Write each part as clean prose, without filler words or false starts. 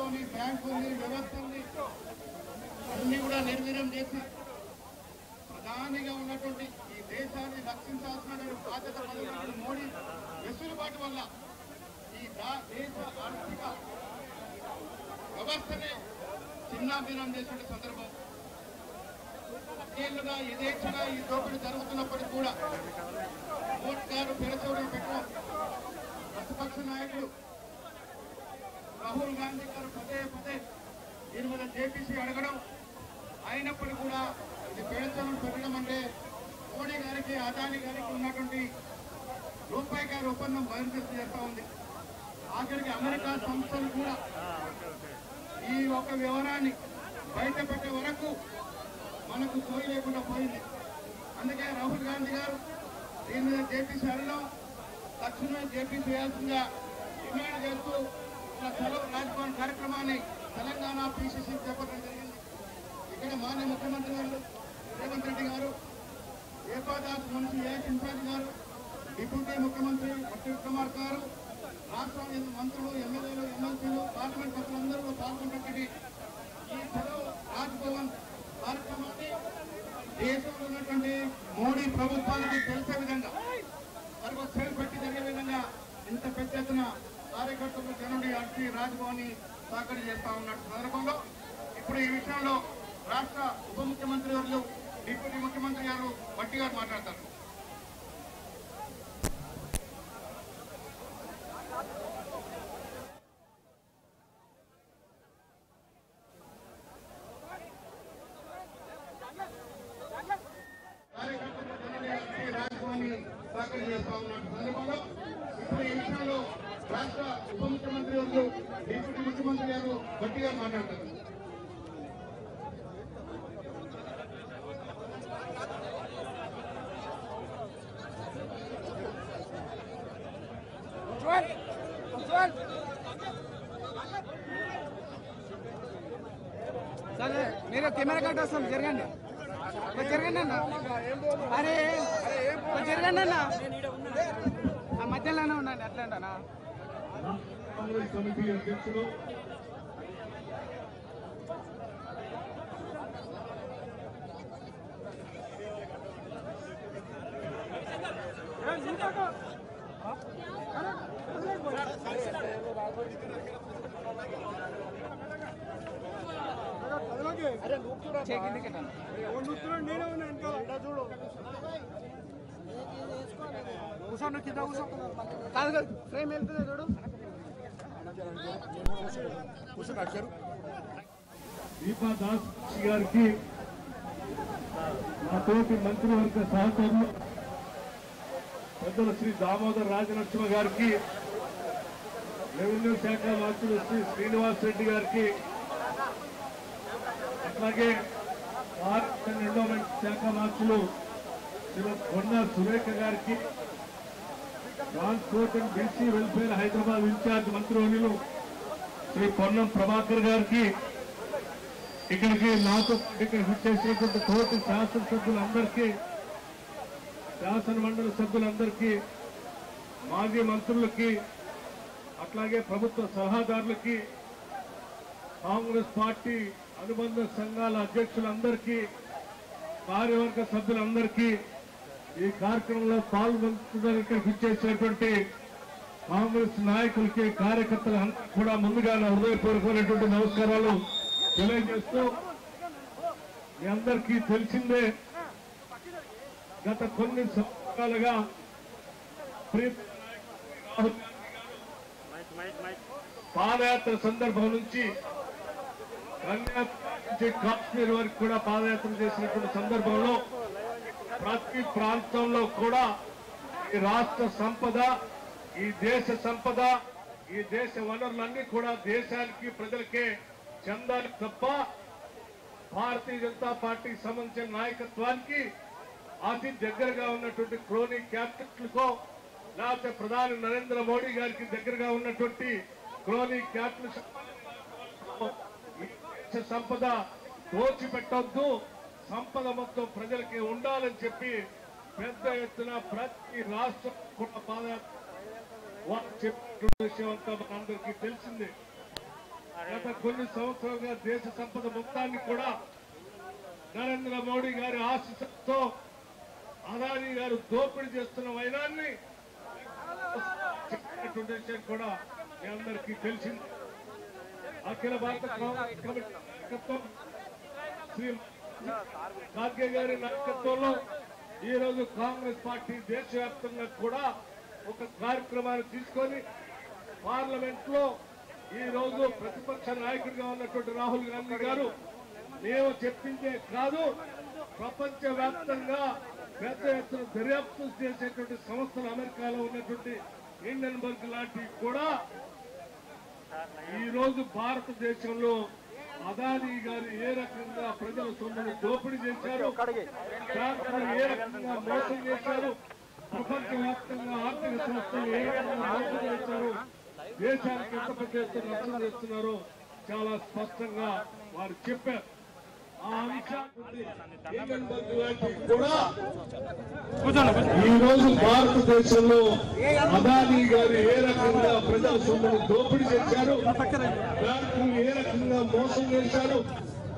ప్రభుత్వాన్ని, బ్యాంకుల్ని, వ్యవస్థల్ని అన్ని కూడా నిర్వీర్యం చేసి ప్రధానిగా ఉన్నటువంటి ఈ దేశాన్ని రక్షించాల్సిన బాధ్యత కలిగిన మోడీ వెసులుబాటు వల్ల ఈ దేశ ఆర్థిక వ్యవస్థనే చిన్నాభిన్నం చేసిన సందర్భం. ఏళ్లుగా యథేచ్ఛగా ఈ దోపిడీ జరుగుతున్నప్పటికీ కూడా మోడీ గారు పెరచూడని పెట్టడం, ప్రతిపక్ష నాయకుడు రాహుల్ గాంధీ గారు పదే పదే దీని మీద జేపీసీ అడగడం, అయినప్పటికీ కూడా ఇది పెరచడం పెట్టడం అంటే మోడీ గారికి, అదానీ గారికి ఉన్నటువంటి రూపాయి గారి ఒప్పందం బహిర్గతం చేస్తూ ఉంది. ఆఖరికి అమెరికా సంస్థలు కూడా ఈ ఒక వివరాన్ని బయటపెట్టే వరకు మనకు సోయి లేకుండా పోయింది. అందుకే రాహుల్ గాంధీ గారు దీని మీద జేపీసీ అడగడం, తక్షణమే జేపీసీ చేయాల్సిందిగా డిమాండ్ చేస్తూ చలో రాజ్భవన్ కార్యక్రమాన్ని తెలంగాణ పీసీసీ చేపట్టడం జరిగింది. ఇక్కడ మాన్య ముఖ్యమంత్రి గారు రేవంత్ రెడ్డి గారు, ఏపాదాస్ మున్సి ఏఎస్ ఇన్ఛార్జ్ గారు, డిప్యూటీ ముఖ్యమంత్రి భట్టి కుమార్ గారు, రాష్ట్ర మంత్రులు, ఎమ్మెల్యేలు, ఎమ్మెల్సీలు, పార్లమెంట్ సభ్యులందరూ పాల్గొన్నటువంటి ఈ చలో రాజ్భవన్ కార్యక్రమాన్ని దేశంలో ఉన్నటువంటి మోడీ ప్రభుత్వానికి తెలిసే విధంగా మరొక సెల్ పెట్టి జరిగే విధంగా ఇంత పెద్ద ఎత్తున కార్యకర్తలు జనుడి అట్టి రాజ్భవన్ సాకరీ చేస్తా ఉన్న సందర్భంలో ఇప్పుడు ఈ విషయంలో రాష్ట్ర ఉప ముఖ్యమంత్రి గారు, డిప్యూటీ ముఖ్యమంత్రి గారు భట్టి గారు మాట్లాడతారు. రాజ్భవన్ సాకరీ చేస్తా ఉన్న సందర్భంలో ఇప్పుడు ఈ విషయంలో రాష్ట్ర ఉప ముఖ్యమంత్రి గారు, డిప్యూటీ ముఖ్యమంత్రి గారు భట్టి గారు మాట్లాడతారు. సరే మీరు కెమెరా కట్ వస్తాను, జరగండి జరగండి అన్న. అరే జరగండి అన్న, ఆ మధ్యలోనే ఉన్నాను. ఎట్లా అంటనా కాంగ్రెస్ కమిటీ అధ్యక్షులు కూర్చోండి, కింద కూర్చో. కాదు కాదు, ఫ్రేమ్ వెళ్తుంది చూడు. దీపా దాస్ గారికి, మా తోటి మంత్రివర్గ సహచరులు పెద్దలు శ్రీ దామోదర్ రాజనరసింహ గారికి, రెవెన్యూ శాఖ మంత్రులు శ్రీ శ్రీనివాస్ రెడ్డి గారికి, అట్లాగే భారత ఎండోమెంట్ శాఖ మంత్రులు శ్రీ కొండ సురేఖ గారికి, transport and BC welfare Hyderabad incharge మంత్రివర్యులు శ్రీ పొన్నం ప్రభాకర్ గారికి, ఇక్కడికి నాతో ఇక్కడ విచ్చేసినటువంటి తోటి శాసనసభ్యులందరికీ, శాసన మండలి సభ్యులందరికీ, మాజీ మంత్రులకి, అట్లాగే ప్రభుత్వ సలహాదారులకి, కాంగ్రెస్ పార్టీ అనుబంధ సంఘాల అధ్యక్షులందరికీ, కార్యవర్గ సభ్యులందరికీ, ఈ కార్యక్రమంలో పాల్గొనడానికి విచ్చేసినటువంటి కాంగ్రెస్ నాయకులకి, కార్యకర్తలందరికీ కూడా ముందుగా నా హృదయపూర్వకమైనటువంటి నమస్కారాలు తెలియజేస్తూ, మీ అందరికీ తెలిసిందే గత కొన్ని సంవత్సరాలుగా రాహుల్ పాదయాత్ర సందర్భం నుంచి కన్యాకుమారి నుంచి కాశ్మీర్ వరకు కూడా పాదయాత్ర చేసినటువంటి సందర్భంలో ప్రతి ప్రాంతంలో కూడా ఈ రాష్ట్ర సంపద, ఈ దేశ సంపద, ఈ దేశ వనరులన్నీ కూడా దేశానికి, ప్రజలకే చెందాలి తప్ప భారతీయ జనతా పార్టీకి సంబంధించిన నాయకత్వానికి అతి దగ్గరగా ఉన్నటువంటి క్రోనీ క్యాపిటల్కో, లేకపోతే ప్రధాని నరేంద్ర మోడీ గారికి దగ్గరగా ఉన్నటువంటి క్రోనీ క్యాపిటల్ సంపద దోచిపెట్టొద్దు, సంపద మొత్తం ప్రజలకి ఉండాలని చెప్పి పెద్ద ఎత్తున ప్రతి రాష్ట్రం కూడా పాదయాత్ర చెప్పిన విషయం అంతా మనందరికీ తెలిసిందే. గత కొన్ని సంవత్సరాలుగా దేశ సంపద మొత్తాన్ని కూడా నరేంద్ర మోడీ గారి ఆశీస్సుతో అదానీ గారు దోపిడీ చేస్తున్న వైనాన్ని చెప్పినటువంటి విషయం కూడా మీ అందరికీ తెలిసింది. అఖిల భారత కాంగ్రెస్ కమిటీ నాయకత్వం శ్రీ ఖార్గే గారి నాయకత్వంలో ఈ రోజు కాంగ్రెస్ పార్టీ దేశవ్యాప్తంగా కూడా ఒక కార్యక్రమాన్ని తీసుకొని పార్లమెంట్ లో ఈ రోజు ప్రతిపక్ష నాయకుడిగా ఉన్నటువంటి రాహుల్ గాంధీ గారు మేము చెప్పిందే కాదు, ప్రపంచ వ్యాప్తంగా పెద్ద ఎత్తున దర్యాప్తు చేసేటువంటి సంస్థలు అమెరికాలో ఉన్నటువంటి హిండెన్బర్గ్ లాంటివి కూడా ఈ రోజు భారతదేశంలో అదానీ గారు ఏ రకంగా ప్రజల సొమ్మును దోపిడీ చేశారు, బ్యాంకులు ఏ రకంగా మోసం చేశారు, ప్రపంచ వ్యాప్తంగా ఆర్థిక సంస్థలు ఏ రకంగా మోసం చేశారు, దేశానికి ఎంత పెద్ద ఎత్తున నష్టం చేస్తున్నారో చాలా స్పష్టంగా వారు చెప్పారు. ఆ అంశాన్ని కూడా ఈ రోజు భారతదేశంలో అదానీ గారు ఏ రకంగా ప్రజల సొమ్మును దోపిడీ చేశారు, బ్యాంకులు ఏ రకంగా మోసం చేశారు,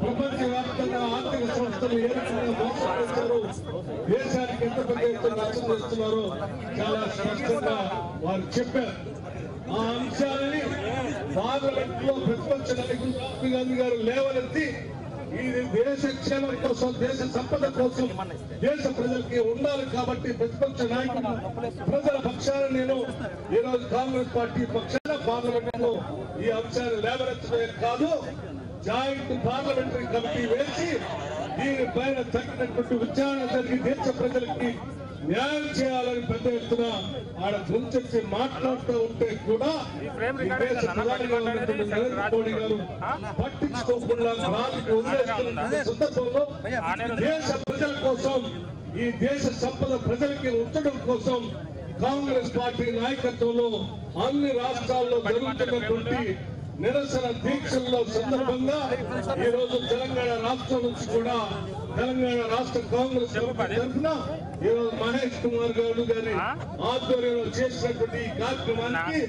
ప్రపంచ వ్యాప్తంగా ఆర్థిక సంస్థలు ఏ రకంగా మోసం చేశారు, దేశానికి ఎంత పెద్ద ఎత్తున నష్టం చేస్తున్నారో చాలా స్పష్టంగా వారు చెప్పారు. ఆ అంశాలని పార్లమెంట్ లో ప్రతిపక్ష నాయకులు రాహుల్ గాంధీ గారు లేవనెత్తి ఇది దేశ క్షేమం కోసం, దేశ సంపద కోసం, దేశ ప్రజలకి ఉండాలి కాబట్టి ప్రతిపక్ష నాయకుడు ప్రజల పక్షాన నేను ఈ రోజు కాంగ్రెస్ పార్టీ పక్షాన పార్లమెంట్ లో ఈ అంశాన్ని లేవనెత్తడమే కాదు, జాయింట్ పార్లమెంటరీ కమిటీ వేసి దీనిపైన తగినటువంటి విచారణ జరిగి దేశ ప్రజలకి న్యాయం చేయాలని పెద్ద ఎత్తున ఆడ గురించి మాట్లాడుతూ ఉంటే కూడా దేశ ప్రధానిగా ఉన్నటువంటి నరేంద్ర మోడీ గారు పట్టించుకోకుండా రాజుకు వదిలేస్తున్న సందర్భంలో దేశ ప్రజల కోసం, ఈ దేశ సంపద ప్రజలకి ఉంచడం కోసం కాంగ్రెస్ పార్టీ నాయకత్వంలో అన్ని రాష్ట్రాల్లో జరుగుతున్నటువంటి నిరసన దీక్షల్లో సందర్భంగా ఈ రోజు తెలంగాణ రాష్ట్రం నుంచి కూడా తెలంగాణ రాష్ట్ర కాంగ్రెస్ తరఫున ఈ రోజు మహేష్ కుమార్ గౌడ్ గారి ఆధ్వర్యంలో చేసినటువంటి ఈ కార్యక్రమానికి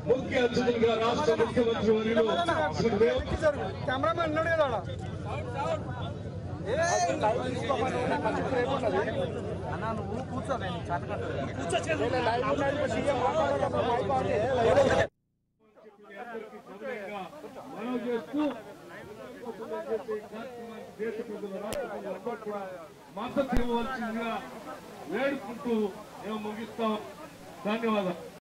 ముఖ్య అతిథులుగా రాష్ట్ర ముఖ్యమంత్రి వర్యులు మనం చేస్తూ దేశ ప్రజలు రాష్ట్ర ప్రజలందరూ కూడా మద్దతు ఇవ్వవలసిందిగా వేడుకుంటూ మేము ముగిస్తాం. ధన్యవాదాలు.